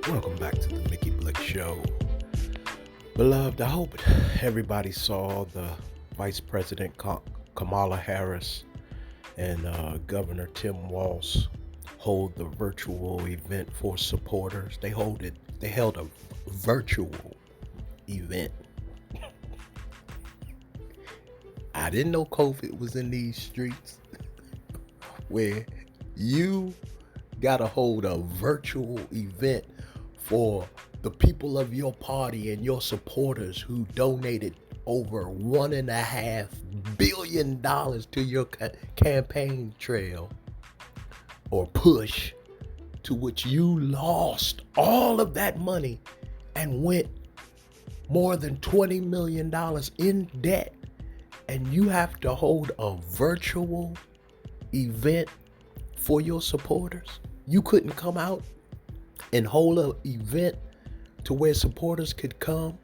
Welcome back to the Miki Blik Show. Beloved, I hope everybody saw the Vice President Kamala Harris and Governor Tim Walz hold the virtual event for supporters. They held a virtual event. I didn't know COVID was in these streets where you gotta hold a virtual event for the people of your party and your supporters who donated over $1.5 billion to your campaign trail or push, to which you lost all of that money and went more than $20 million in debt, and you have to hold a virtual event for your supporters. You couldn't come out and hold an event to where supporters could come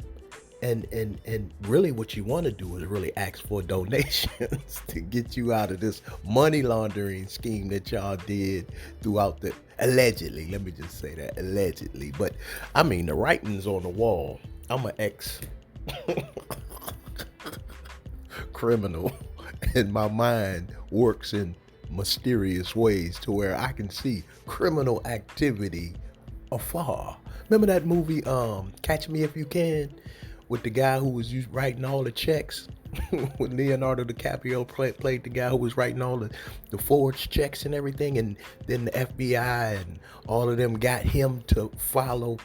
and really what you want to do is really ask for donations to get you out of this money laundering scheme that y'all did throughout the allegedly, let me just say that, allegedly. But I mean, the writing's on the wall. I'm an ex criminal and my mind works in mysterious ways to where I can see criminal activity afar. Remember that movie Catch Me If You Can, with the guy who was writing all the checks? When Leonardo DiCaprio played the guy who was writing all the forged checks and everything, and then the FBI and all of them got him to follow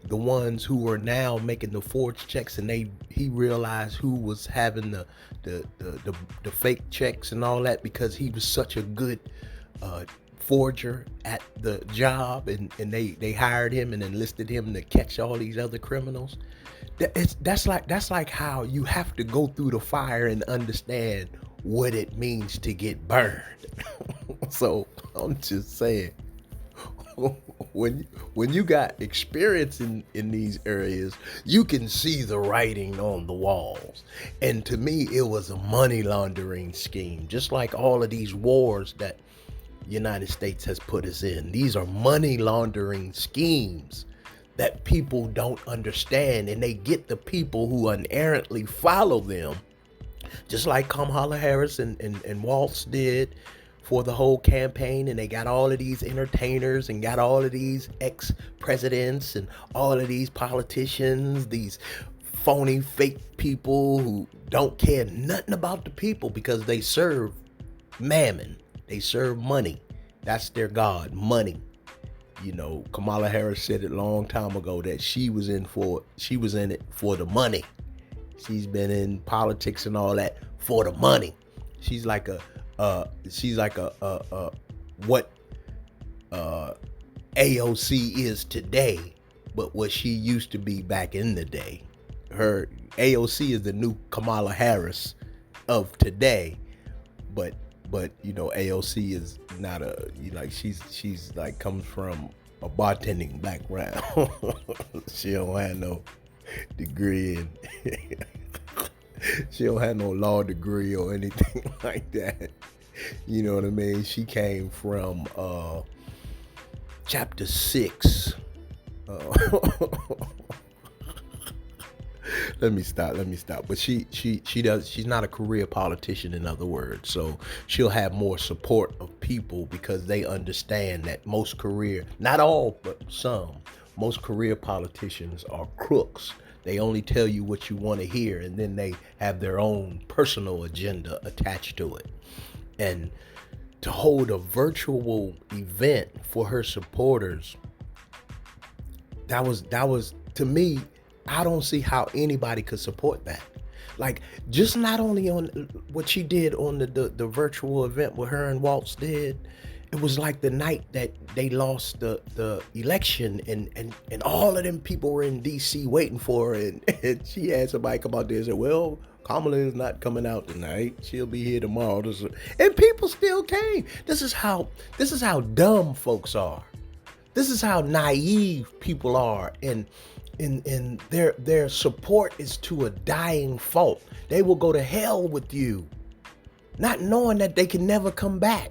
the ones who were now making the forged checks, and he realized who was having the fake checks and all that, because he was such a good forger at the job, and they hired him and enlisted him to catch all these other criminals. That's like how you have to go through the fire and understand what it means to get burned. So I'm just saying, when you got experience in these areas, you can see the writing on the walls. And to me, it was a money laundering scheme, just like all of these wars that United States has put us in. These are money laundering schemes that people don't understand, and they get the people who unerrantly follow them, just like Kamala Harris and Walz did for the whole campaign. And they got all of these entertainers and got all of these ex-presidents and all of these politicians, these phony fake people who don't care nothing about the people because they serve mammon. They serve money. That's their God, money. You know, Kamala Harris said it a long time ago that she was in it for the money. She's been in politics and all that for the money. She's like what AOC is today, but what she used to be back in the day. Her AOC is the new Kamala Harris of today, but you know, AOC is not she's like comes from a bartending background. She don't have no degree and she don't have no law degree or anything like that. You know what I mean? She came from chapter 6. Let me stop. But she's not a career politician, in other words. So she'll have more support of people because they understand that not all, but most career politicians are crooks. They only tell you what you want to hear, and then they have their own personal agenda attached to it. And to hold a virtual event for her supporters, that was to me, I don't see how anybody could support that. Like, just not only on what she did on the virtual event, what her and Walz did, it was like the night that they lost the election, and all of them people were in DC waiting for her, and she had somebody come out there and say, well, Kamala is not coming out tonight. She'll be here tomorrow. And people still came. This is how dumb folks are. This is how naive people are, and their support is to a dying fault. They will go to hell with you, not knowing that they can never come back.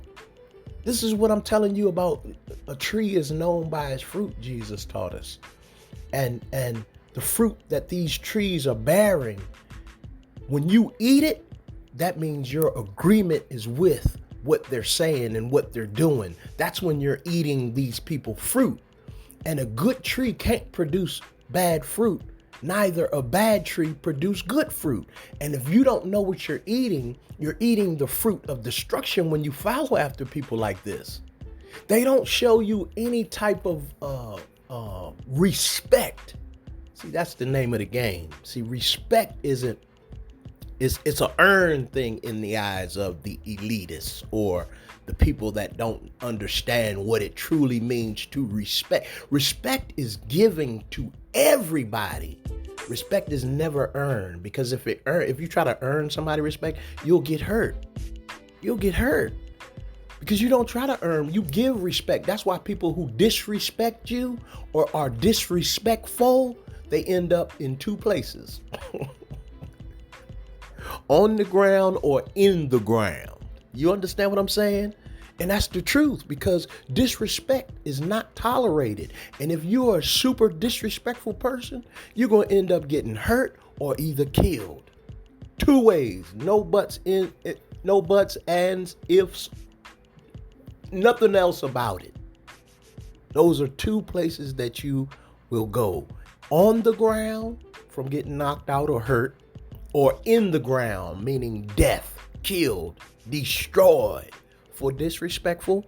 This is what I'm telling you about. A tree is known by its fruit, Jesus taught us. and the fruit that these trees are bearing, when you eat it, that means your agreement is with what they're saying and what they're doing. That's when you're eating these people fruit. And a good tree can't produce bad fruit. Neither a bad tree produce good fruit. And if you don't know what you're eating the fruit of destruction when you follow after people like this. They don't show you any type of respect. See, that's the name of the game. See, respect isn't, it's an earned thing in the eyes of the elitists or the people that don't understand what it truly means to respect. Respect is giving to everybody. Respect is never earned, because if you try to earn somebody respect, you'll get hurt. You'll get hurt because you don't try to earn, you give respect. That's why people who disrespect you or are disrespectful, they end up in two places. On the ground or in the ground. You understand what I'm saying? And that's the truth, because disrespect is not tolerated. And if you're a super disrespectful person, you're going to end up getting hurt or either killed. Two ways. No buts, ands, ifs, nothing else about it. Those are two places that you will go. On the ground from getting knocked out or hurt, or in the ground, meaning death, killed, destroyed for disrespectful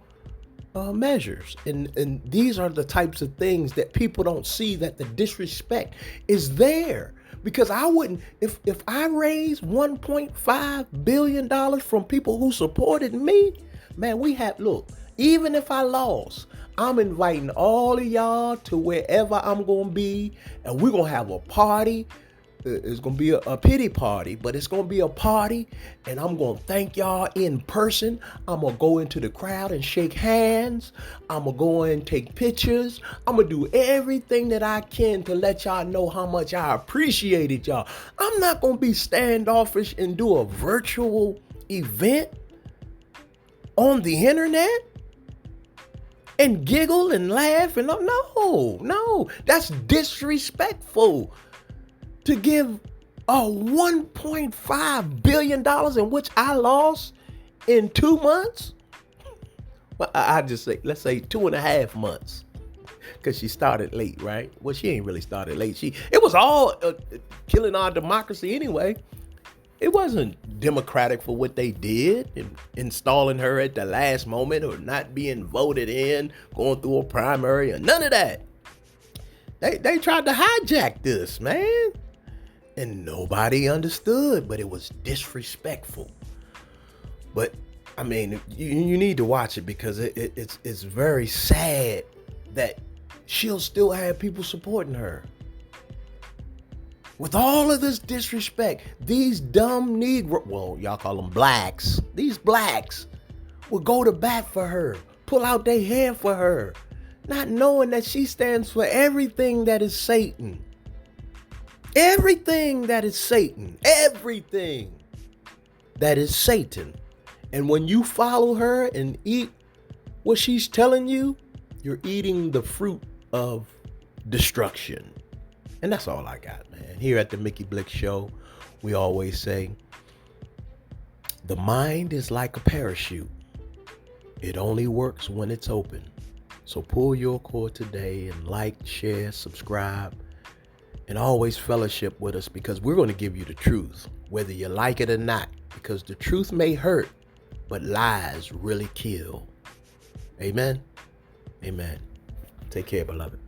measures. And these are the types of things that people don't see, that the disrespect is there. Because I wouldn't, if I raised $1.5 billion from people who supported me, man, look, even if I lost, I'm inviting all of y'all to wherever I'm going to be, and we're going to have a party. It's going to be a pity party, but it's going to be a party, and I'm going to thank y'all in person. I'm going to go into the crowd and shake hands. I'm going to go and take pictures. I'm going to do everything that I can to let y'all know how much I appreciated y'all. I'm not going to be standoffish and do a virtual event on the internet and giggle and laugh. And no, that's disrespectful. To give a $1.5 billion in which I lost in 2 months? Well, I just say, let's say 2.5 months. Because she started late, right? Well, she ain't really started late. It was all killing our democracy anyway. It wasn't democratic for what they did, in installing her at the last moment or not being voted in, going through a primary or none of that. They tried to hijack this, man. And nobody understood, but it was disrespectful. But I mean, you need to watch it, because it's very sad that she'll still have people supporting her. With all of this disrespect, these dumb well, y'all call them blacks. These blacks will go to bat for her, pull out their hand for her, not knowing that she stands for everything that is Satan. Everything that is Satan. Everything that is Satan. And when you follow her and eat what she's telling you, you're eating the fruit of destruction. And that's all I got, man. Here at the Miki Blik Show, we always say, the mind is like a parachute. It only works when it's open. So pull your cord today and like, share, subscribe, and always fellowship with us, because we're going to give you the truth, whether you like it or not, because the truth may hurt, but lies really kill. Amen. Amen. Take care, beloved.